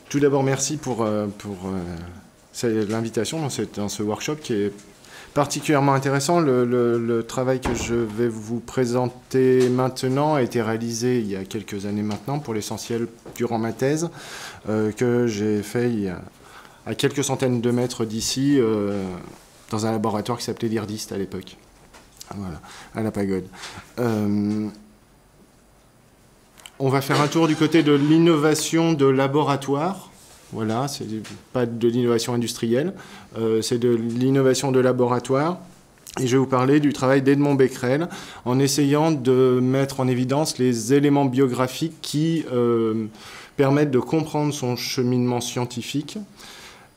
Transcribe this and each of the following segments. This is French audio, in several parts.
Tout d'abord, merci pour l'invitation dans ce workshop qui est particulièrement intéressant. Le travail que je vais vous présenter maintenant a été réalisé il y a quelques années maintenant, pour l'essentiel durant ma thèse, que j'ai fait à quelques centaines de mètres d'ici, dans un laboratoire qui s'appelait l'IRDIST à l'époque, voilà, à la Pagode. On va faire un tour du côté de l'innovation de laboratoire. Voilà, c'est pas de l'innovation industrielle, c'est de l'innovation de laboratoire. Et je vais vous parler du travail d'Edmond Becquerel en essayant de mettre en évidence les éléments biographiques qui permettent de comprendre son cheminement scientifique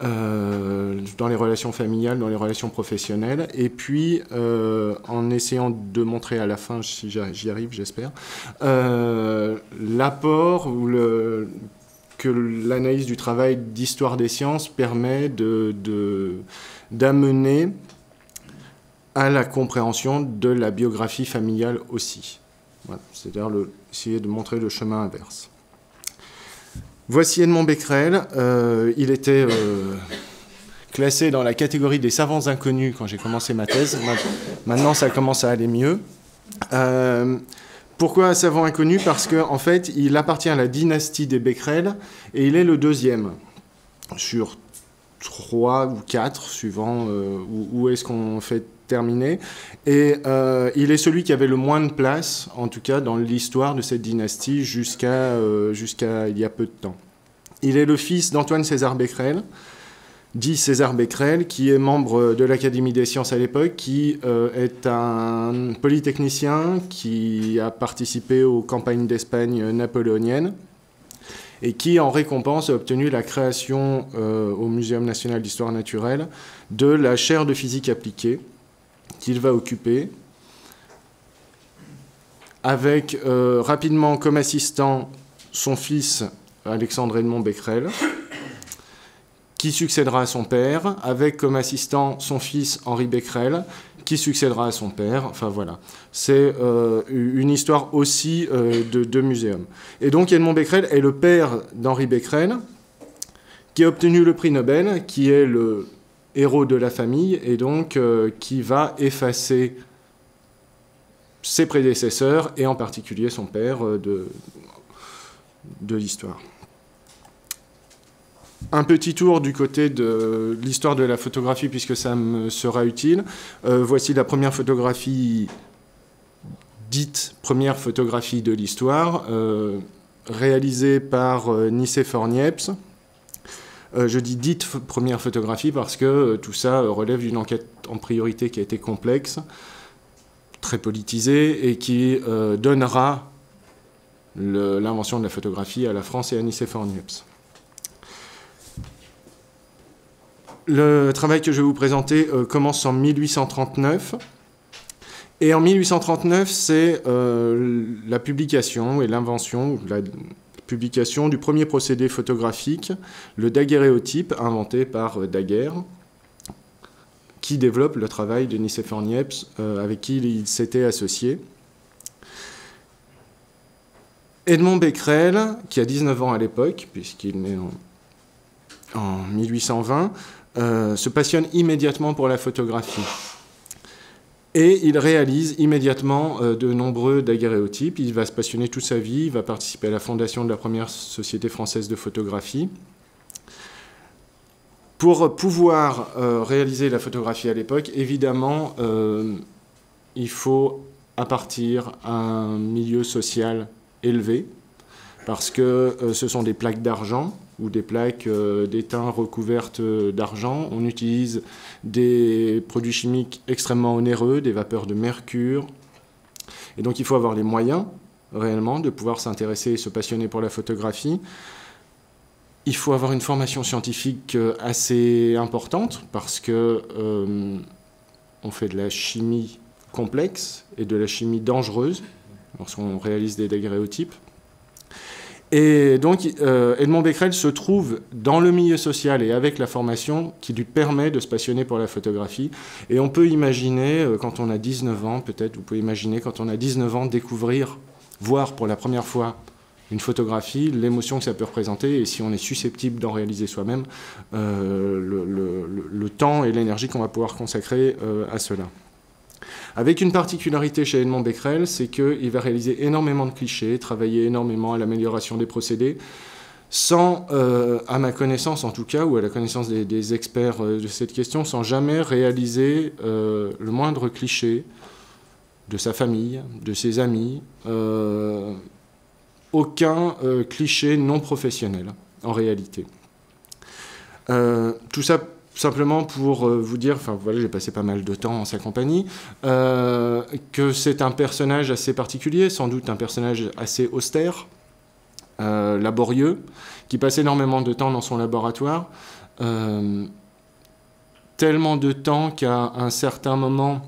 dans les relations familiales, dans les relations professionnelles, et puis en essayant de montrer à la fin, si j'y arrive, j'espère, l'apport ou que l'analyse du travail d'histoire des sciences permet d'amener à la compréhension de la biographie familiale aussi. Voilà, c'est-à-dire essayer de montrer le chemin inverse. Voici Edmond Becquerel. Il était classé dans la catégorie des savants inconnus quand j'ai commencé ma thèse. Maintenant, ça commence à aller mieux. Pourquoi un savant inconnu? Parce qu'en fait, il appartient à la dynastie des Becquerel et il est le deuxième sur 3 ou 4, suivant où est-ce qu'on fait terminer. Et il est celui qui avait le moins de place, en tout cas dans l'histoire de cette dynastie, jusqu'à il y a peu de temps. Il est le fils d'Antoine César Becquerel, dit César Becquerel, qui est membre de l'Académie des sciences à l'époque, qui est un polytechnicien qui a participé aux campagnes d'Espagne napoléoniennes et qui, en récompense, a obtenu la création au Muséum national d'histoire naturelle de la chaire de physique appliquée qu'il va occuper, avec rapidement comme assistant son fils Alexandre Edmond Becquerel, qui succédera à son père, avec comme assistant son fils Henri Becquerel, qui succédera à son père. Enfin voilà, c'est une histoire aussi de muséum. Et donc Edmond Becquerel est le père d'Henri Becquerel, qui a obtenu le prix Nobel, qui est le héros de la famille, et donc qui va effacer ses prédécesseurs, et en particulier son père, de l'histoire. Un petit tour du côté de l'histoire de la photographie, puisque ça me sera utile. Voici la première photographie, dite première photographie de l'histoire, réalisée par Nicéphore Niepce. Je dis dite première photographie parce que tout ça relève d'une enquête en priorité qui a été complexe, très politisée, et qui donnera l'invention de la photographie à la France et à Nicéphore Niepce. Le travail que je vais vous présenter commence en 1839. Et en 1839, c'est la publication et l'invention, la publication du premier procédé photographique, le daguerréotype, inventé par Daguerre, qui développe le travail de Nicéphore Niepce, avec qui il s'était associé. Edmond Becquerel, qui a 19 ans à l'époque, puisqu'il est né en 1820, se passionne immédiatement pour la photographie. Et il réalise immédiatement de nombreux daguerréotypes. Il va se passionner toute sa vie, il va participer à la fondation de la première société française de photographie. Pour pouvoir réaliser la photographie à l'époque, évidemment, il faut appartenir à un milieu social élevé, parce que ce sont des plaques d'argent, ou des plaques d'étain recouvertes d'argent. On utilise des produits chimiques extrêmement onéreux, des vapeurs de mercure. Et donc il faut avoir les moyens, réellement, de pouvoir s'intéresser et se passionner pour la photographie. Il faut avoir une formation scientifique assez importante, parce que on fait de la chimie complexe et de la chimie dangereuse lorsqu'on réalise des daguerréotypes. Et donc, Edmond Becquerel se trouve dans le milieu social et avec la formation qui lui permet de se passionner pour la photographie. Et on peut imaginer, quand on a 19 ans, peut-être, vous pouvez imaginer, quand on a 19 ans, découvrir, voir pour la première fois une photographie, l'émotion que ça peut représenter, et si on est susceptible d'en réaliser soi-même, le temps et l'énergie qu'on va pouvoir consacrer à cela. Avec une particularité chez Edmond Becquerel, c'est qu'il va réaliser énormément de clichés, travailler énormément à l'amélioration des procédés, sans, à ma connaissance en tout cas, ou à la connaissance des experts de cette question, sans jamais réaliser le moindre cliché de sa famille, de ses amis, aucun cliché non professionnel, en réalité. Tout ça simplement pour vous dire, enfin voilà, j'ai passé pas mal de temps en sa compagnie, que c'est un personnage assez particulier, sans doute un personnage assez austère, laborieux, qui passe énormément de temps dans son laboratoire, tellement de temps qu'à un certain moment,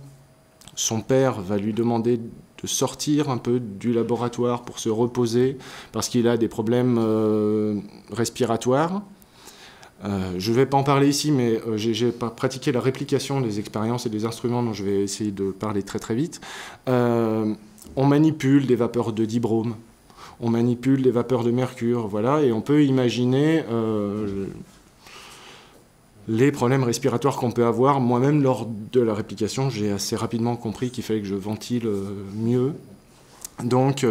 son père va lui demander de sortir un peu du laboratoire pour se reposer, parce qu'il a des problèmes respiratoires. Je ne vais pas en parler ici, mais j'ai pratiqué la réplication des expériences et des instruments dont je vais essayer de parler très très vite. On manipule des vapeurs de dibrome, on manipule des vapeurs de mercure, voilà, et on peut imaginer les problèmes respiratoires qu'on peut avoir. Moi-même, lors de la réplication, j'ai assez rapidement compris qu'il fallait que je ventile mieux. Donc,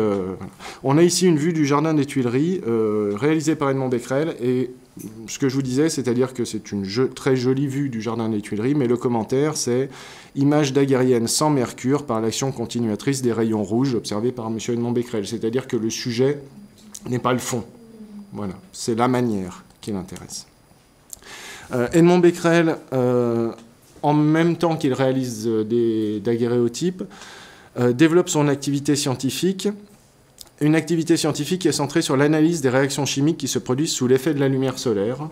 on a ici une vue du jardin des Tuileries, réalisée par Edmond Becquerel, et ce que je vous disais, c'est-à-dire que c'est une très jolie vue du jardin des Tuileries, mais le commentaire, c'est « Image daguerrienne sans mercure par l'action continuatrice des rayons rouges observés par M. Edmond Becquerel ». C'est-à-dire que le sujet n'est pas le fond. Voilà, c'est la manière qui l'intéresse. Edmond Becquerel, en même temps qu'il réalise des daguerréotypes, développe son activité scientifique, une activité scientifique qui est centrée sur l'analyse des réactions chimiques qui se produisent sous l'effet de la lumière solaire.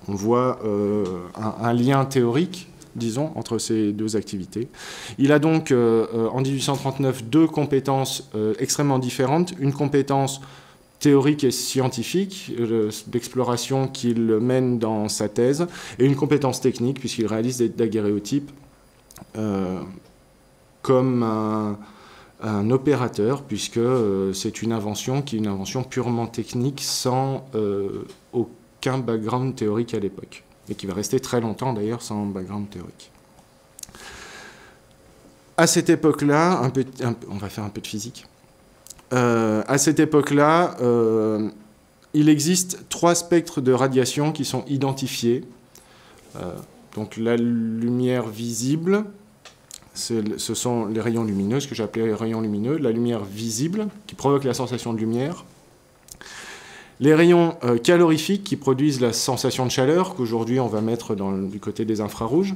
On voit un lien théorique, disons, entre ces deux activités. Il a donc, en 1839, deux compétences extrêmement différentes. Une compétence théorique et scientifique d'exploration qu'il mène dans sa thèse, et une compétence technique, puisqu'il réalise des daguerréotypes comme un opérateur, puisque c'est une invention qui est une invention purement technique, sans aucun background théorique à l'époque, et qui va rester très longtemps d'ailleurs sans background théorique. À cette époque-là, on va faire un peu de physique. À cette époque-là, il existe 3 spectres de radiation qui sont identifiés. Donc la lumière visible, ce sont les rayons lumineux, ce que j'appelais les rayons lumineux, la lumière visible, qui provoque la sensation de lumière, les rayons calorifiques, qui produisent la sensation de chaleur, qu'aujourd'hui on va mettre du côté des infrarouges,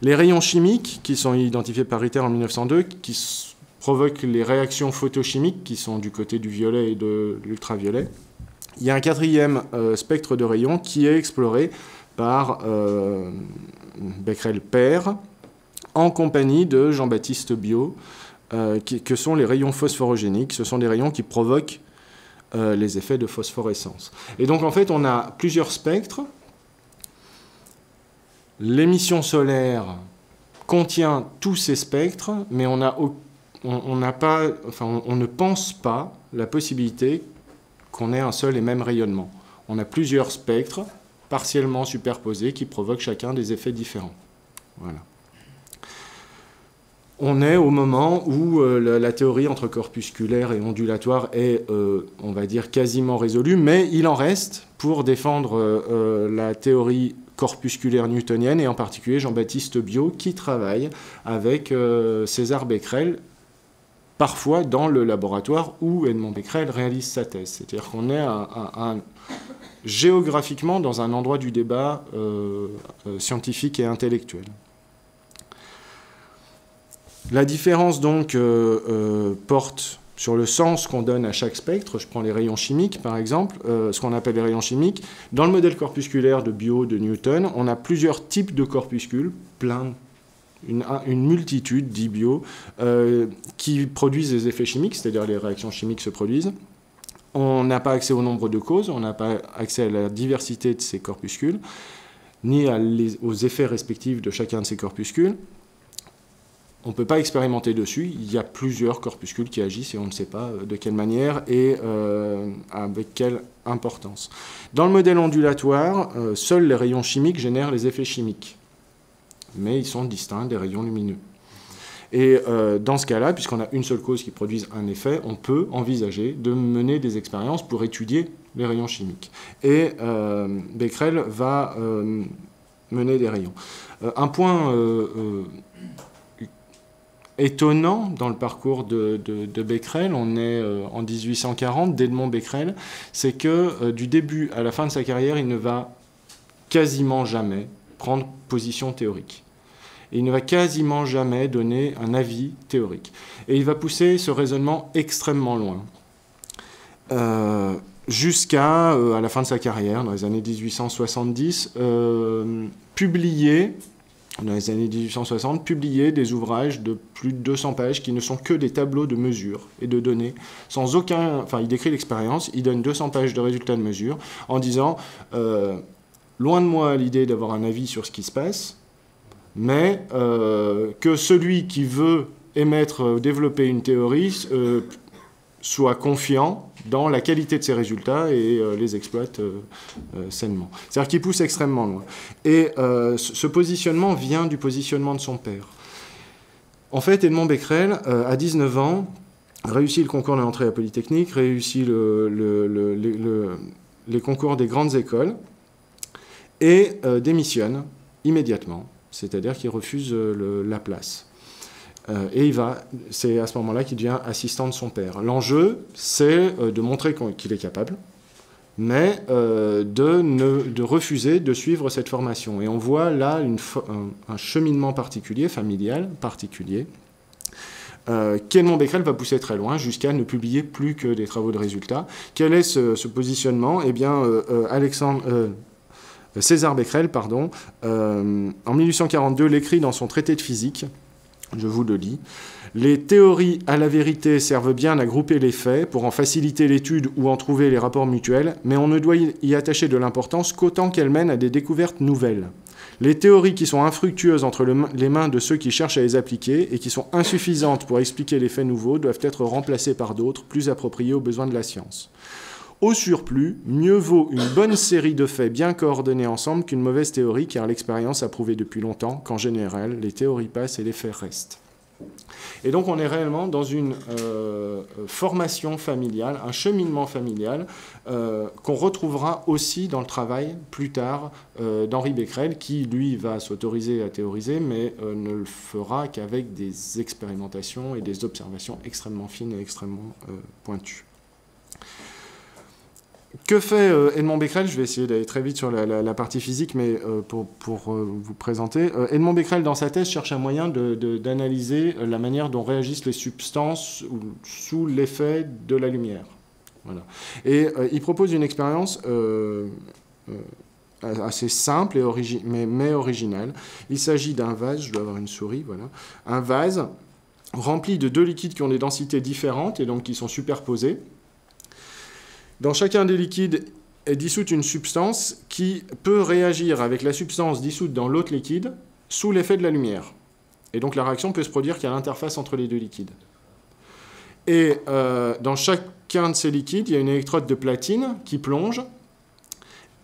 les rayons chimiques, qui sont identifiés par Ritter en 1902, qui provoquent les réactions photochimiques, qui sont du côté du violet et de l'ultraviolet. Il y a un 4e spectre de rayons qui est exploré par Becquerel père, en compagnie de Jean-Baptiste Biot, que sont les rayons phosphorogéniques. Ce sont des rayons qui provoquent les effets de phosphorescence. Et donc, en fait, on a plusieurs spectres. L'émission solaire contient tous ces spectres, mais on ne pense pas la possibilité qu'on ait un seul et même rayonnement. On a plusieurs spectres partiellement superposés qui provoquent chacun des effets différents. Voilà. On est au moment où la théorie entre corpusculaire et ondulatoire est, on va dire, quasiment résolue, mais il en reste pour défendre la théorie corpusculaire newtonienne, et en particulier Jean-Baptiste Biot, qui travaille avec César Becquerel, parfois dans le laboratoire où Edmond Becquerel réalise sa thèse. C'est-à-dire qu'on est géographiquement dans un endroit du débat scientifique et intellectuel. La différence donc porte sur le sens qu'on donne à chaque spectre. Je prends les rayons chimiques par exemple, ce qu'on appelle les rayons chimiques. Dans le modèle corpusculaire de Biot, de Newton, on a plusieurs types de corpuscules, une multitude, dit Biot, qui produisent des effets chimiques, c'est-à-dire les réactions chimiques se produisent. On n'a pas accès au nombre de causes, on n'a pas accès à la diversité de ces corpuscules, ni aux effets respectifs de chacun de ces corpuscules. on ne peut pas expérimenter dessus. Il y a plusieurs corpuscules qui agissent et on ne sait pas de quelle manière et avec quelle importance. Dans le modèle ondulatoire, seuls les rayons chimiques génèrent les effets chimiques. Mais ils sont distincts des rayons lumineux. Et dans ce cas-là, puisqu'on a une seule cause qui produise un effet, on peut envisager de mener des expériences pour étudier les rayons chimiques. Et Becquerel va mener des rayons. Un point étonnant dans le parcours de Becquerel, on est en 1840, d'Edmond Becquerel, c'est que du début à la fin de sa carrière, il ne va quasiment jamais prendre position théorique. Et il ne va quasiment jamais donner un avis théorique. Et il va pousser ce raisonnement extrêmement loin. Jusqu'à à la fin de sa carrière, dans les années 1870, publier des ouvrages de plus de 200 pages qui ne sont que des tableaux de mesures et de données, sans aucun... Enfin, il décrit l'expérience, il donne 200 pages de résultats de mesures, en disant loin de moi l'idée d'avoir un avis sur ce qui se passe, mais que celui qui veut développer une théorie soit confiant dans la qualité de ses résultats et les exploite sainement. C'est-à-dire qu'il pousse extrêmement loin. Et ce positionnement vient du positionnement de son père. En fait, Edmond Becquerel, à 19 ans, réussit le concours de l'entrée à la Polytechnique, réussit les concours des grandes écoles et démissionne immédiatement, c'est-à-dire qu'il refuse la place. Et c'est à ce moment-là qu'il devient assistant de son père. L'enjeu, c'est de montrer qu'il est capable, mais de refuser de suivre cette formation. Et on voit là un cheminement particulier, familial particulier, qu'Edmond Becquerel va pousser très loin jusqu'à ne publier plus que des travaux de résultats. Quel est ce positionnement? Eh bien, César Becquerel, en 1842, l'écrit dans son traité de physique. Je vous le lis. « Les théories à la vérité servent bien à grouper les faits pour en faciliter l'étude ou en trouver les rapports mutuels, mais on ne doit y attacher de l'importance qu'autant qu'elles mènent à des découvertes nouvelles. Les théories qui sont infructueuses entre les mains de ceux qui cherchent à les appliquer et qui sont insuffisantes pour expliquer les faits nouveaux doivent être remplacées par d'autres, plus appropriées aux besoins de la science. Au surplus, mieux vaut une bonne série de faits bien coordonnés ensemble qu'une mauvaise théorie, car l'expérience a prouvé depuis longtemps qu'en général, les théories passent et les faits restent. » Et donc on est réellement dans une formation familiale, un cheminement familial qu'on retrouvera aussi dans le travail plus tard d'Henri Becquerel, qui lui va s'autoriser à théoriser, mais ne le fera qu'avec des expérimentations et des observations extrêmement fines et extrêmement pointues. Que fait Edmond Becquerel? Je vais essayer d'aller très vite sur la partie physique, mais pour vous présenter. Edmond Becquerel, dans sa thèse, cherche un moyen d'analyser la manière dont réagissent les substances sous l'effet de la lumière. Voilà. Et il propose une expérience assez simple mais originale. Il s'agit d'un vase, je dois avoir une souris, voilà. Un vase rempli de deux liquides qui ont des densités différentes et donc qui sont superposés. Dans chacun des liquides est dissoute une substance qui peut réagir avec la substance dissoute dans l'autre liquide sous l'effet de la lumière. Et donc la réaction peut se produire qu'à l'interface entre les deux liquides. Et dans chacun de ces liquides, il y a une électrode de platine qui plonge.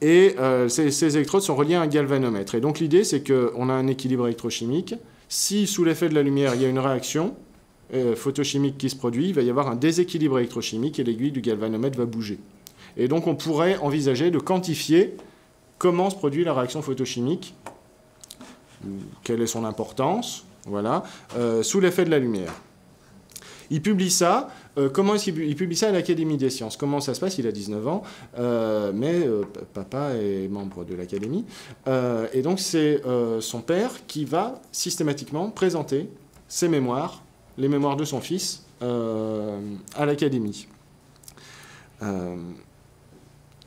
Et ces électrodes sont reliées à un galvanomètre. Et donc l'idée, c'est qu'on a un équilibre électrochimique. Si sous l'effet de la lumière, il y a une réaction photochimique qui se produit, il va y avoir un déséquilibre électrochimique et l'aiguille du galvanomètre va bouger. Et donc on pourrait envisager de quantifier comment se produit la réaction photochimique, quelle est son importance, voilà, sous l'effet de la lumière. Il publie ça. Comment est-ce qu'il publie ça à l'Académie des sciences? Comment ça se passe? Il a 19 ans, mais papa est membre de l'Académie. Et donc c'est son père qui va systématiquement présenter ses mémoires, les mémoires de son fils, à l'Académie.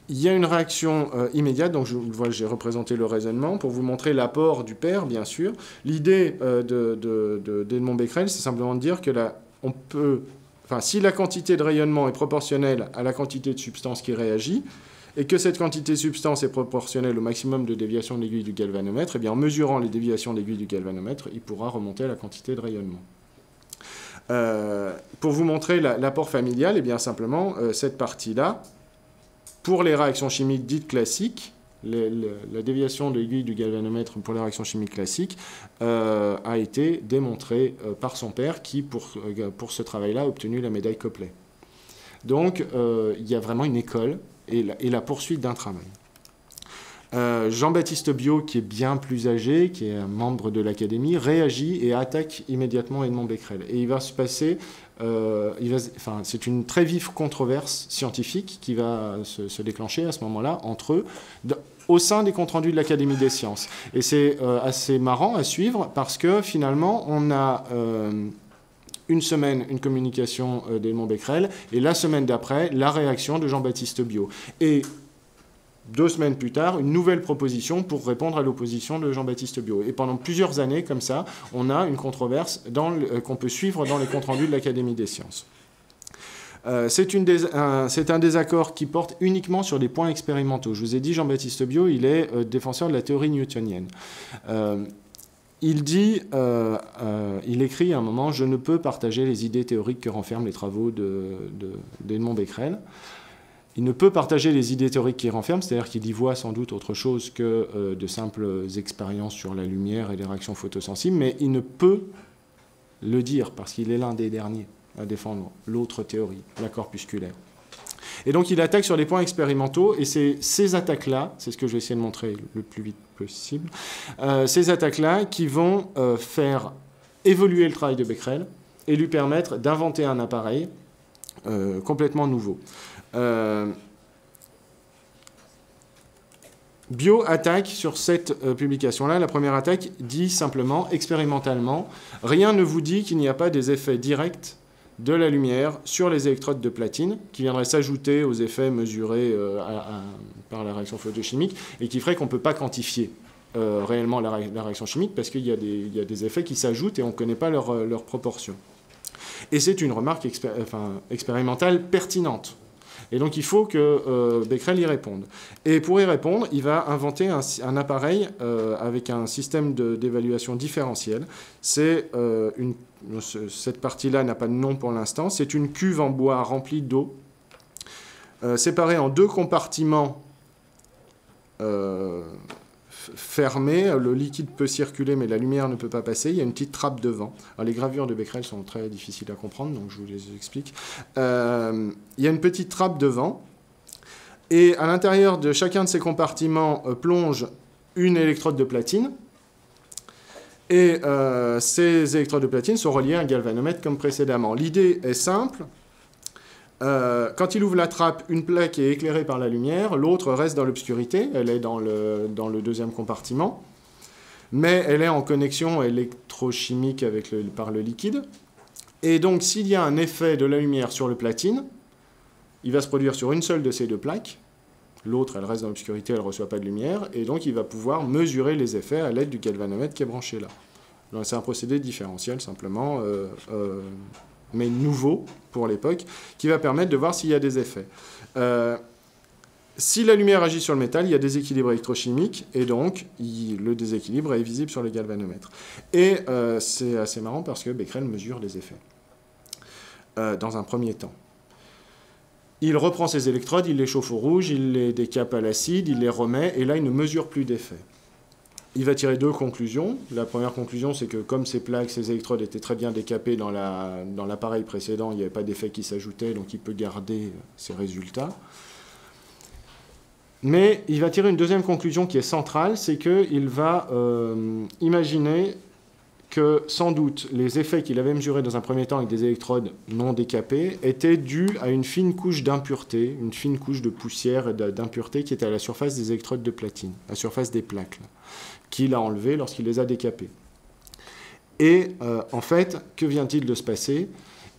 Il y a une réaction immédiate, donc j'ai représenté le raisonnement pour vous montrer l'apport du père, bien sûr. L'idée d'Edmond Becquerel, c'est simplement de dire que si la quantité de rayonnement est proportionnelle à la quantité de substance qui réagit, et que cette quantité de substance est proportionnelle au maximum de déviation de l'aiguille du galvanomètre, eh bien, en mesurant les déviations d'aiguille du galvanomètre, il pourra remonter à la quantité de rayonnement. Pour vous montrer l'apport familial, eh bien, simplement, cette partie-là, pour les réactions chimiques dites classiques, la déviation de l'aiguille du galvanomètre pour les réactions chimiques classiques a été démontrée par son père qui, pour ce travail-là, a obtenu la médaille Copley. Donc, il y a vraiment une école et la poursuite d'un travail. Jean-Baptiste Biot, qui est bien plus âgé, qui est un membre de l'Académie, réagit et attaque immédiatement Edmond Becquerel. Et il va se passer... c'est une très vive controverse scientifique qui va se déclencher à ce moment-là entre eux, au sein des comptes rendus de l'Académie des sciences. Et c'est assez marrant à suivre parce que finalement, on a une semaine une communication d'Edmond Becquerel et la semaine d'après, la réaction de Jean-Baptiste Biot. Et 2 semaines plus tard, une nouvelle proposition pour répondre à l'opposition de Jean-Baptiste Biot. Et pendant plusieurs années, comme ça, on a une controverse qu'on peut suivre dans les comptes rendus de l'Académie des sciences. C'est un désaccord qui porte uniquement sur des points expérimentaux. Je vous ai dit, Jean-Baptiste Biot, il est défenseur de la théorie newtonienne. Il écrit à un moment « Je ne peux partager les idées théoriques que renferment les travaux d'Edmond Becquerel ». Il ne peut partager les idées théoriques qu'il renferme, c'est-à-dire qu'il y voit sans doute autre chose que de simples expériences sur la lumière et les réactions photosensibles, mais il ne peut le dire parce qu'il est l'un des derniers à défendre l'autre théorie, la corpusculaire. Et donc il attaque sur les points expérimentaux, et c'est ces attaques-là, c'est ce que je vais essayer de montrer le plus vite possible, ces attaques-là qui vont faire évoluer le travail de Becquerel et lui permettre d'inventer un appareil complètement nouveau. Biot attaque sur cette publication-là. La première attaque dit simplement, expérimentalement, rien ne vous dit qu'il n'y a pas des effets directs de la lumière sur les électrodes de platine qui viendraient s'ajouter aux effets mesurés par la réaction photochimique et qui feraient qu'on ne peut pas quantifier réellement la réaction chimique parce qu'il y a des effets qui s'ajoutent et on ne connaît pas leur proportion. Et c'est une remarque expérimentale pertinente. Et donc, il faut que Becquerel y réponde. Et pour y répondre, il va inventer un appareil avec un système d'évaluation différentielle. Cette partie-là n'a pas de nom pour l'instant. C'est une cuve en bois remplie d'eau, séparée en 2 compartiments fermés. Le liquide peut circuler, mais la lumière ne peut pas passer. Il y a une petite trappe devant. Alors, les gravures de Becquerel sont très difficiles à comprendre, donc je vous les explique. Il y a une petite trappe devant. Et à l'intérieur de chacun de ces compartiments plonge une électrode de platine. Et ces électrodes de platine sont reliées à un galvanomètre comme précédemment. L'idée est simple. Quand il ouvre la trappe, une plaque est éclairée par la lumière, l'autre reste dans l'obscurité, elle est dans le 2e compartiment, mais elle est en connexion électrochimique par le liquide. Et donc, s'il y a un effet de la lumière sur le platine, il va se produire sur une seule de ces 2 plaques. L'autre, elle reste dans l'obscurité, elle ne reçoit pas de lumière, et donc il va pouvoir mesurer les effets à l'aide du galvanomètre qui est branché là. C'est un procédé différentiel, simplement, mais nouveau pour l'époque, qui va permettre de voir s'il y a des effets. Si la lumière agit sur le métal, il y a des équilibres électrochimiques, et donc le déséquilibre est visible sur le galvanomètre. Et c'est assez marrant parce que Becquerel mesure des effets, dans un premier temps. Il reprend ses électrodes, il les chauffe au rouge, il les décape à l'acide, il les remet, et là il ne mesure plus d'effets. Il va tirer 2 conclusions. La première conclusion, c'est que comme ces plaques, ces électrodes étaient très bien décapées dans l'appareil précédent, il n'y avait pas d'effet qui s'ajoutait, donc il peut garder ses résultats. Mais il va tirer une deuxième conclusion qui est centrale, c'est qu'il va imaginer que sans doute les effets qu'il avait mesurés dans un premier temps avec des électrodes non décapées étaient dus à une fine couche d'impureté, une fine couche de poussière et d'impureté qui était à la surface des électrodes de platine, à la surface des plaques, qu'il a enlevées lorsqu'il les a décapées. Et en fait, que vient-il de se passer?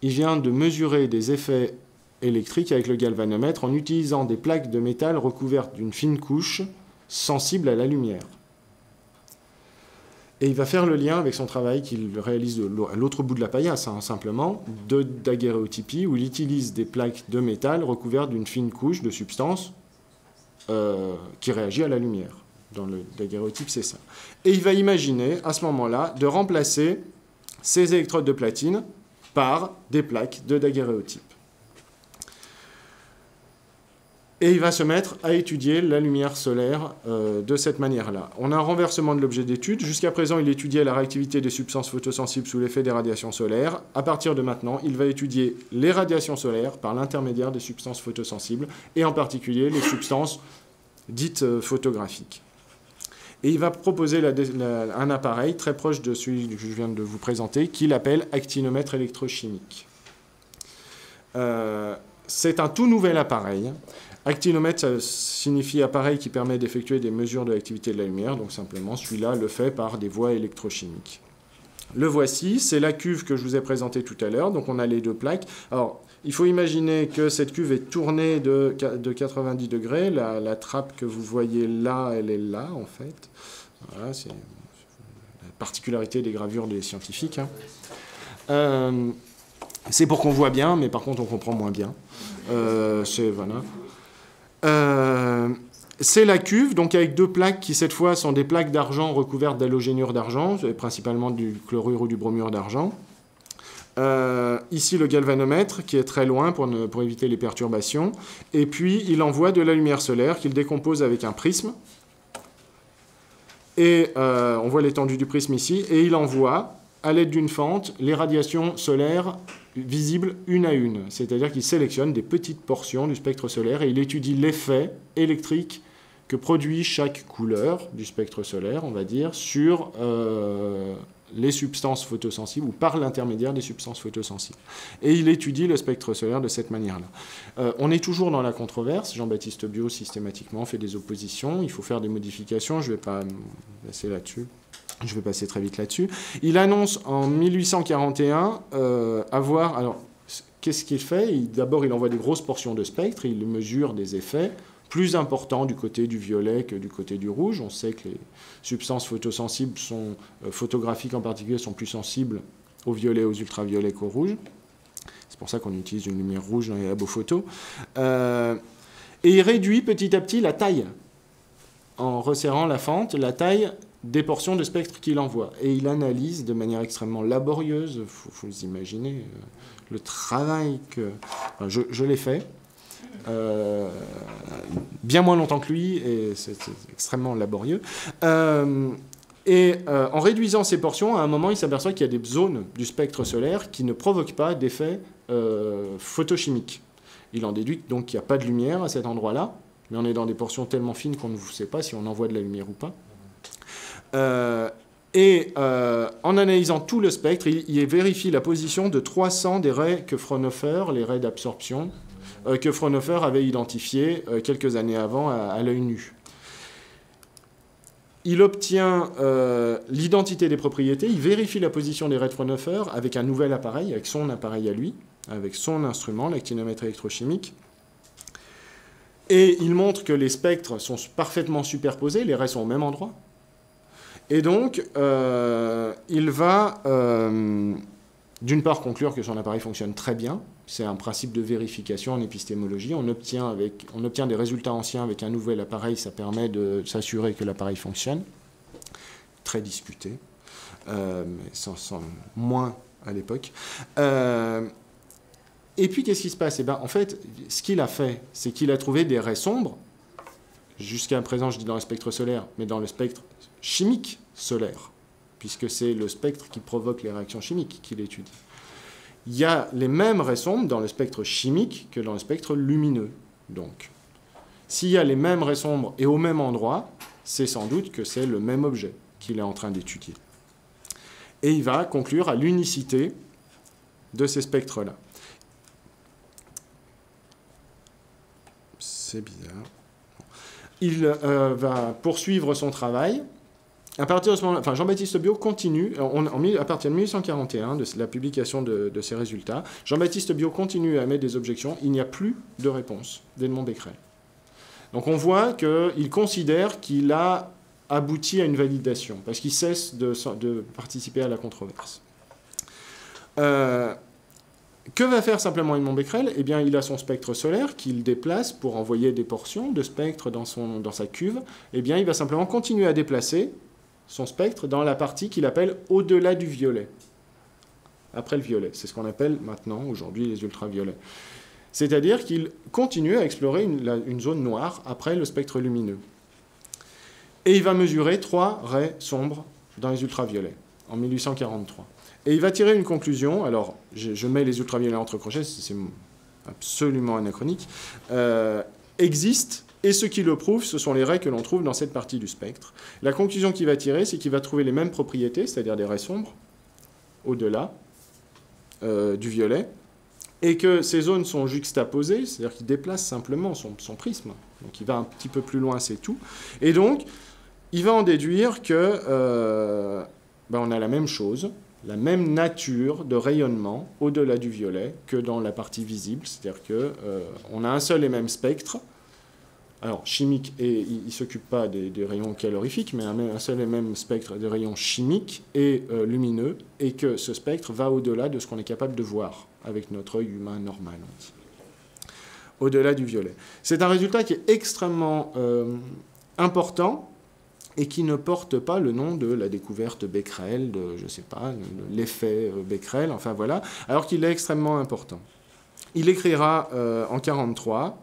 Il vient de mesurer des effets électriques avec le galvanomètre en utilisant des plaques de métal recouvertes d'une fine couche sensible à la lumière. Et il va faire le lien avec son travail qu'il réalise à l'autre bout de la paillasse, simplement, de daguerréotypie, où il utilise des plaques de métal recouvertes d'une fine couche de substance qui réagit à la lumière. Dans le daguerréotype, c'est ça. Et il va imaginer, à ce moment-là, de remplacer ces électrodes de platine par des plaques de daguerréotype. Et il va se mettre à étudier la lumière solaire de cette manière-là. On a un renversement de l'objet d'étude. Jusqu'à présent, il étudiait la réactivité des substances photosensibles sous l'effet des radiations solaires. À partir de maintenant, il va étudier les radiations solaires par l'intermédiaire des substances photosensibles, et en particulier les substances dites photographiques. Et il va proposer un appareil très proche de celui que je viens de vous présenter, qu'il appelle actinomètre électrochimique. C'est un tout nouvel appareil. Actinomètre, ça signifie appareil qui permet d'effectuer des mesures de l'activité de la lumière. Donc simplement, celui-là le fait par des voies électrochimiques. Le voici, c'est la cuve que je vous ai présentée tout à l'heure. Donc on a les deux plaques. Alors, il faut imaginer que cette cuve est tournée de 90 degrés. La trappe que vous voyez là, elle est là, en fait. Voilà, c'est la particularité des gravures des scientifiques. C'est pour qu'on voit bien, mais par contre, on comprend moins bien. Voilà. C'est la cuve, donc avec deux plaques qui, cette fois, sont des plaques d'argent recouvertes d'halogénure d'argent, principalement du chlorure ou du bromure d'argent. Ici, le galvanomètre, qui est très loin pour éviter les perturbations. Et puis, il envoie de la lumière solaire qu'il décompose avec un prisme. Et on voit l'étendue du prisme ici. Et il envoie, à l'aide d'une fente, les radiations solaires visibles une à une. C'est-à-dire qu'il sélectionne des petites portions du spectre solaire et il étudie l'effet électrique que produit chaque couleur du spectre solaire, on va dire, sur les substances photosensibles ou par l'intermédiaire des substances photosensibles. Et il étudie le spectre solaire de cette manière-là. On est toujours dans la controverse. Jean-Baptiste Biot, systématiquement, fait des oppositions. Il faut faire des modifications. Je ne vais pas passer là-dessus. Je vais passer très vite là-dessus. Il annonce en 1841 avoir... Alors, qu'est-ce qu'il fait? D'abord, il envoie des grosses portions de spectre. Il mesure des effets plus importants du côté du violet que du côté du rouge. On sait que les substances photosensibles photographiques en particulier, sont plus sensibles au violet, aux ultraviolets qu'au rouge. C'est pour ça qu'on utilise une lumière rouge dans les labos photo. Et il réduit petit à petit la taille, en resserrant la fente, la taille des portions de spectre qu'il envoie. Et il analyse de manière extrêmement laborieuse, il faut vous imaginer le travail que... Enfin, je l'ai fait, bien moins longtemps que lui, et c'est extrêmement laborieux. En réduisant ces portions, à un moment, il s'aperçoit qu'il y a des zones du spectre solaire qui ne provoquent pas d'effet photochimique. Il en déduit donc qu'il n'y a pas de lumière à cet endroit-là, mais on est dans des portions tellement fines qu'on ne sait pas si on envoie de la lumière ou pas. En analysant tout le spectre, il vérifie la position de 300 des raies que Fraunhofer, les raies d'absorption, que Fraunhofer avait identifiées quelques années avant à l'œil nu. Il obtient l'identité des propriétés, il vérifie la position des raies de Fraunhofer avec un nouvel appareil, avec son appareil à lui, avec son instrument, l'actinomètre électrochimique. Et il montre que les spectres sont parfaitement superposés, les raies sont au même endroit. Et donc, il va, d'une part, conclure que son appareil fonctionne très bien. C'est un principe de vérification en épistémologie. On obtient des résultats anciens avec un nouvel appareil. Ça permet de s'assurer que l'appareil fonctionne. Très discuté, mais moins à l'époque. Et puis, qu'est-ce qui se passe? En fait, ce qu'il a fait, c'est qu'il a trouvé des raies sombres. Jusqu'à présent, je dis dans le spectre solaire, mais dans le spectre chimique solaire, puisque c'est le spectre qui provoque les réactions chimiques qu'il étudie. Il y a les mêmes raies sombres dans le spectre chimique que dans le spectre lumineux. Donc, s'il y a les mêmes raies sombres et au même endroit, c'est sans doute que c'est le même objet qu'il est en train d'étudier. Et il va conclure à l'unicité de ces spectres-là. C'est bizarre. Il va poursuivre son travail. À partir de ce moment-là, Jean-Baptiste Biot continue, à partir de 1841, de la publication de ses résultats, Jean-Baptiste Biot continue à mettre des objections. Il n'y a plus de réponse d'Edmond Becquerel. Donc on voit qu'il considère qu'il a abouti à une validation, parce qu'il cesse de participer à la controverse. Que va faire simplement Edmond Becquerel? Eh bien, il a son spectre solaire qu'il déplace pour envoyer des portions de spectre dans sa cuve. Eh bien, il va simplement continuer à déplacer son spectre dans la partie qu'il appelle au-delà du violet. Après le violet. C'est ce qu'on appelle maintenant, aujourd'hui, les ultraviolets. C'est-à-dire qu'il continue à explorer une zone noire après le spectre lumineux. Et il va mesurer 3 raies sombres dans les ultraviolets, en 1843. Et il va tirer une conclusion, alors je mets les ultraviolets entre crochets, c'est absolument anachronique, existe, et ce qui le prouve, ce sont les raies que l'on trouve dans cette partie du spectre. La conclusion qu'il va tirer, c'est qu'il va trouver les mêmes propriétés, c'est-à-dire des raies sombres, au-delà du violet, et que ces zones sont juxtaposées, c'est-à-dire qu'il déplace simplement son prisme. Donc il va un petit peu plus loin, c'est tout. Et donc, il va en déduire que on a la même chose, la même nature de rayonnement au-delà du violet que dans la partie visible, c'est-à-dire qu'on a un seul et même spectre, alors chimique, et il ne s'occupe pas des rayons calorifiques, mais un seul et même spectre de rayons chimiques et lumineux, et que ce spectre va au-delà de ce qu'on est capable de voir avec notre œil humain normal, au-delà du violet. C'est un résultat qui est extrêmement important, et qui ne porte pas le nom de la découverte Becquerel, de, je ne sais pas, de l'effet Becquerel, enfin voilà, alors qu'il est extrêmement important. Il écrira en 1943,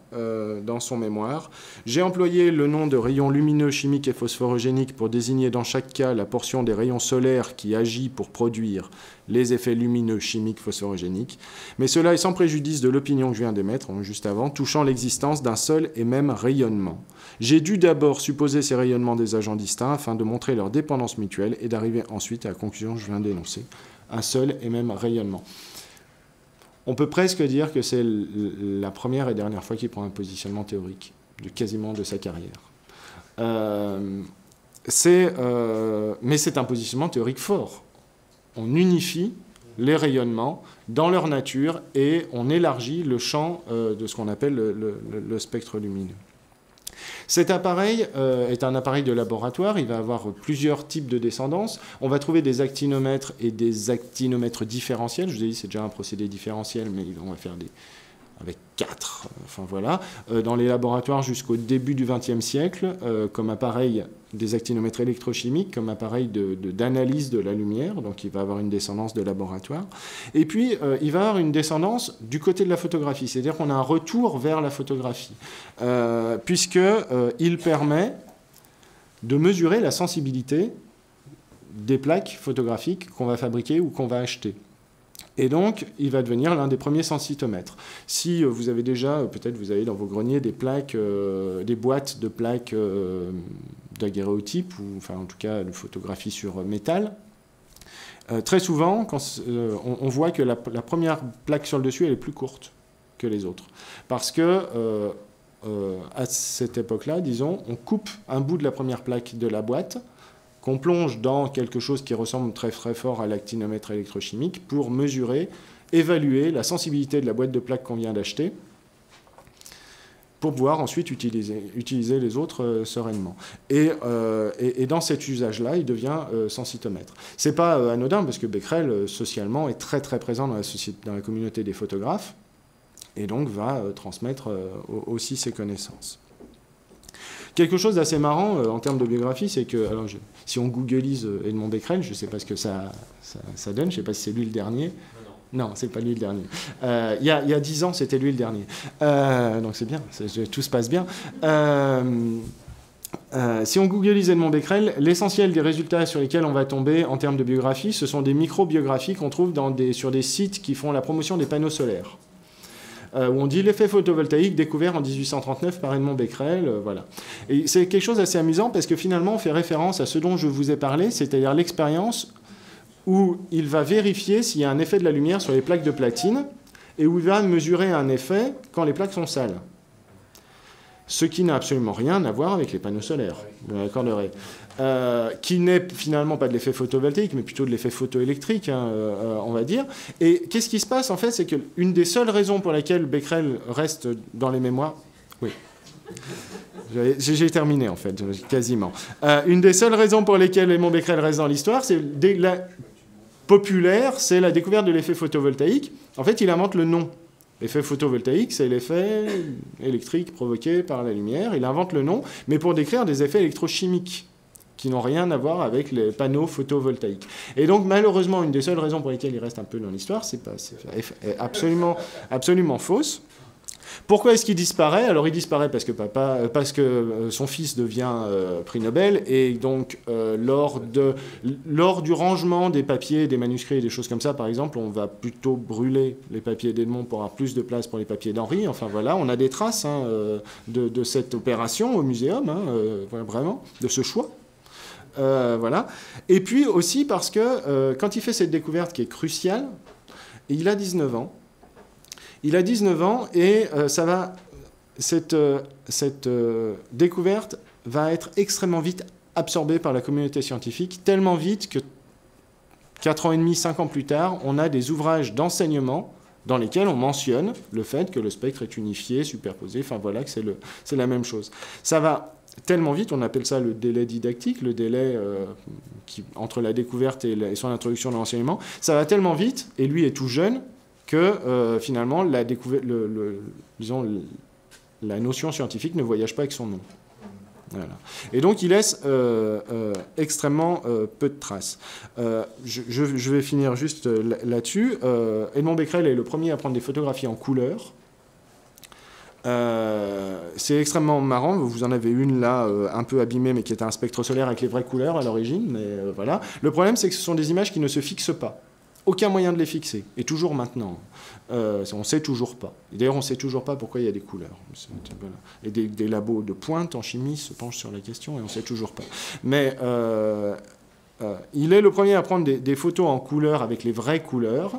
dans son mémoire, « J'ai employé le nom de rayon lumineux, chimique et phosphorogénique pour désigner dans chaque cas la portion des rayons solaires qui agit pour produire les effets lumineux, chimiques, phosphorogéniques, mais cela est sans préjudice de l'opinion que je viens d'émettre, juste avant, touchant l'existence d'un seul et même rayonnement. J'ai dû d'abord supposer ces rayonnements des agents distincts afin de montrer leur dépendance mutuelle et d'arriver ensuite à la conclusion que je viens d'énoncer. Un seul et même rayonnement. » On peut presque dire que c'est la première et dernière fois qu'il prend un positionnement théorique, quasiment de sa carrière. Mais c'est un positionnement théorique fort. On unifie les rayonnements dans leur nature et on élargit le champ de ce qu'on appelle le spectre lumineux. Cet appareil est un appareil de laboratoire, il va avoir plusieurs types de descendance. On va trouver des actinomètres et des actinomètres différentiels. Je vous ai dit, c'est déjà un procédé différentiel, mais on va faire avec 4, enfin voilà, dans les laboratoires jusqu'au début du XXe siècle, comme appareil des actinomètres électrochimiques, comme appareil d'analyse de la lumière, donc il va avoir une descendance de laboratoire. Et puis, il va avoir une descendance du côté de la photographie, c'est-à-dire qu'on a un retour vers la photographie, puisqu'il permet de mesurer la sensibilité des plaques photographiques qu'on va fabriquer ou qu'on va acheter. Et donc, il va devenir l'un des premiers sensitomètres. Si vous avez déjà, peut-être vous avez dans vos greniers des plaques, des boîtes de plaques daguerréotype, ou enfin en tout cas de photographie sur métal, très souvent, on voit que la première plaque sur le dessus, elle est plus courte que les autres. Parce que, à cette époque-là, disons, on coupe un bout de la première plaque de la boîte, qu'on plonge dans quelque chose qui ressemble très très fort à l'actinomètre électrochimique pour mesurer, évaluer la sensibilité de la boîte de plaques qu'on vient d'acheter pour pouvoir ensuite utiliser les autres sereinement. Et dans cet usage-là, il devient sensitomètre. C'est pas anodin parce que Becquerel, socialement, est très très présent dans la communauté des photographes et donc va transmettre aussi ses connaissances. Quelque chose d'assez marrant en termes de biographie, c'est que, alors si on googlise Edmond Becquerel, je ne sais pas ce que ça donne, je ne sais pas si c'est lui le dernier. Non, c'est pas lui le dernier. Il y a 10 ans, c'était lui le dernier. Donc c'est bien, tout se passe bien. Si on googlise Edmond Becquerel, l'essentiel des résultats sur lesquels on va tomber en termes de biographie, ce sont des micro-biographies qu'on trouve sur des sites qui font la promotion des panneaux solaires. Où on dit l'effet photovoltaïque découvert en 1839 par Edmond Becquerel, voilà. Et c'est quelque chose d'assez amusant parce que finalement on fait référence à ce dont je vous ai parlé, c'est-à-dire l'expérience où il va vérifier s'il y a un effet de la lumière sur les plaques de platine et où il va mesurer un effet quand les plaques sont sales. Ce qui n'a absolument rien à voir avec les panneaux solaires, vous m'accorderez. Qui n'est finalement pas de l'effet photovoltaïque, mais plutôt de l'effet photoélectrique, on va dire. Et qu'est-ce qui se passe, en fait, c'est qu'une des seules raisons pour lesquelles Becquerel reste dans les mémoires... Oui. J'ai terminé, en fait, quasiment. Une des seules raisons pour lesquelles Edmond Becquerel reste dans l'histoire, c'est populaire, c'est la découverte de l'effet photovoltaïque. En fait, il invente le nom. L'effet photovoltaïque, c'est l'effet électrique provoqué par la lumière. Il invente le nom, mais pour décrire des effets électrochimiques qui n'ont rien à voir avec les panneaux photovoltaïques. Et donc, malheureusement, une des seules raisons pour lesquelles il reste un peu dans l'histoire, c'est absolument fausse. Pourquoi est-ce qu'il disparaît? Alors, il disparaît parce que son fils devient prix Nobel, et donc, lors du rangement des papiers, des manuscrits et des choses comme ça, par exemple, on va plutôt brûler les papiers d'Edmond pour avoir plus de place pour les papiers d'Henri. Enfin, voilà, on a des traces de cette opération au muséum, vraiment, de ce choix. Voilà. Et puis aussi parce que quand il fait cette découverte qui est cruciale, il a 19 ans. Il a 19 ans et cette découverte va être extrêmement vite absorbée par la communauté scientifique, tellement vite que 4 ans et demi, 5 ans plus tard, on a des ouvrages d'enseignement dans lesquels on mentionne le fait que le spectre est unifié, superposé, enfin voilà, que c'est la même chose. Ça va tellement vite, on appelle ça le délai didactique, le délai entre la découverte et son introduction dans l'enseignement. Ça va tellement vite, et lui est tout jeune, que finalement, la notion scientifique ne voyage pas avec son nom. Voilà. Et donc, il laisse extrêmement peu de traces. Je vais finir juste là-dessus. Edmond Becquerel est le premier à prendre des photographies en couleur. C'est extrêmement marrant. Vous en avez une là, un peu abîmée, mais qui était un spectre solaire avec les vraies couleurs à l'origine. Mais voilà. Le problème, c'est que ce sont des images qui ne se fixent pas. Aucun moyen de les fixer. Et toujours maintenant. On ne sait toujours pas. D'ailleurs, on ne sait toujours pas pourquoi il y a des couleurs. Voilà. Et des labos de pointe en chimie se penchent sur la question et on ne sait toujours pas. Mais il est le premier à prendre des photos en couleur avec les vraies couleurs.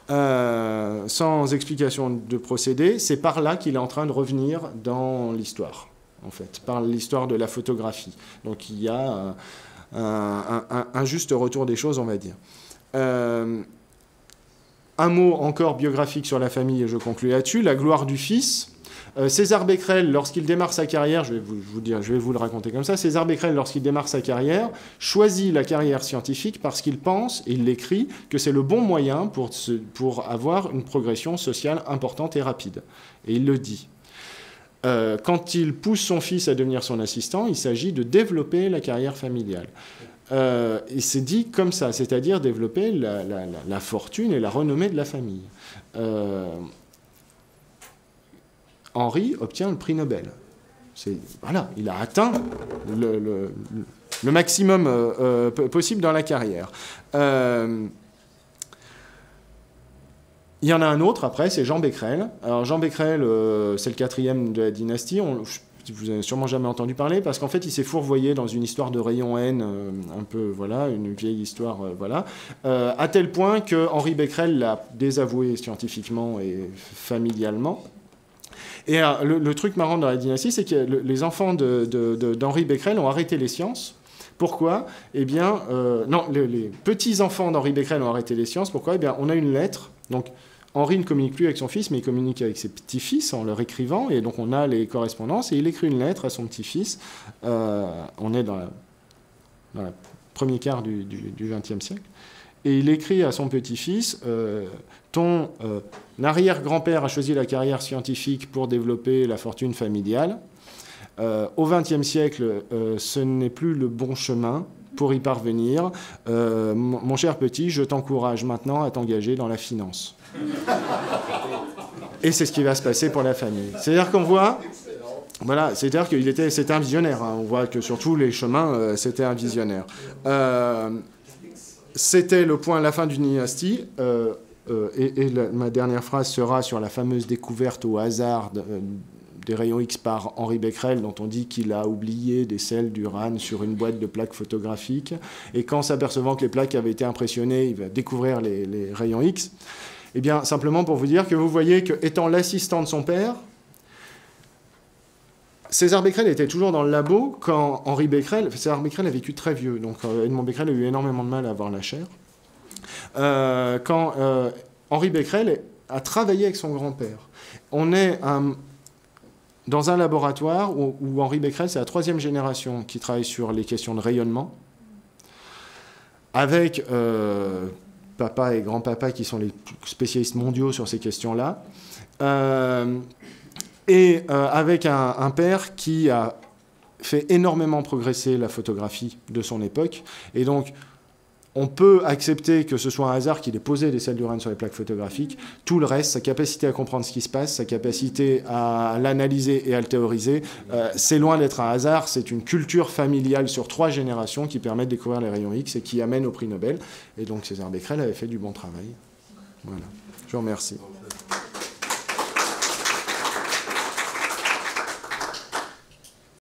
Sans explication de procédé. C'est par là qu'il est en train de revenir dans l'histoire, en fait, par l'histoire de la photographie. Donc il y a un juste retour des choses, on va dire. Un mot encore biographique sur la famille, et je conclue là-dessus. La gloire du fils. César Becquerel, lorsqu'il démarre sa carrière, je vais vous le raconter comme ça, César Becquerel, lorsqu'il démarre sa carrière, choisit la carrière scientifique parce qu'il pense, et il l'écrit, que c'est le bon moyen pour avoir une progression sociale importante et rapide. Et il le dit. Quand il pousse son fils à devenir son assistant, il s'agit de développer la carrière familiale. Et c'est dit comme ça, c'est-à-dire développer la fortune et la renommée de la famille. Henri obtient le prix Nobel. Voilà, il a atteint le maximum possible dans la carrière. Il y en a un autre après, c'est Jean Becquerel. Alors Jean Becquerel, c'est le 4e de la dynastie. Vous n'avez sûrement jamais entendu parler, parce qu'en fait, il s'est fourvoyé dans une histoire de rayon N, un peu, voilà, une vieille histoire, voilà, à tel point que Henri Becquerel l'a désavoué scientifiquement et familialement. Et le truc marrant dans la dynastie, c'est que les enfants d'Henri Becquerel ont arrêté les sciences. Pourquoi? Eh bien, non, les petits-enfants d'Henri Becquerel ont arrêté les sciences. Pourquoi? Eh bien, on a une lettre. Donc, Henri ne communique plus avec son fils, mais il communique avec ses petits-fils en leur écrivant. Et donc, on a les correspondances. Et il écrit une lettre à son petit-fils. On est dans le premier quart du XXe siècle. Et il écrit à son petit-fils, ton arrière-grand-père a choisi la carrière scientifique pour développer la fortune familiale. Au XXe siècle, ce n'est plus le bon chemin pour y parvenir. Mon cher petit, je t'encourage maintenant à t'engager dans la finance. Et c'est ce qui va se passer pour la famille. C'est-à-dire qu'on voit... Voilà, c'est-à-dire c'était un visionnaire. Hein. On voit que sur tous les chemins, c'était un visionnaire. C'était le point, la fin d'une dynastie. Ma dernière phrase sera sur la fameuse découverte au hasard des rayons X par Henri Becquerel, dont on dit qu'il a oublié des sels d'urane sur une boîte de plaques photographiques. Et qu'en s'apercevant que les plaques avaient été impressionnées, il va découvrir les rayons X. Eh bien, simplement pour vous dire que vous voyez qu'étant l'assistant de son père, César Becquerel était toujours dans le labo quand César Becquerel a vécu très vieux, donc Edmond Becquerel a eu énormément de mal à avoir la chair. Quand Henri Becquerel a travaillé avec son grand-père. On est dans un laboratoire où Henri Becquerel, c'est la 3e génération qui travaille sur les questions de rayonnement. avec papa et grand-papa qui sont les spécialistes mondiaux sur ces questions-là, avec un père qui a fait énormément progresser la photographie de son époque. Et donc, on peut accepter que ce soit un hasard qu'il ait posé des sels d'urène sur les plaques photographiques. Tout le reste, sa capacité à comprendre ce qui se passe, sa capacité à l'analyser et à le théoriser, c'est loin d'être un hasard. C'est une culture familiale sur 3 générations qui permet de découvrir les rayons X et qui amène au prix Nobel. Et donc César Becquerel avait fait du bon travail. Voilà. Je vous remercie.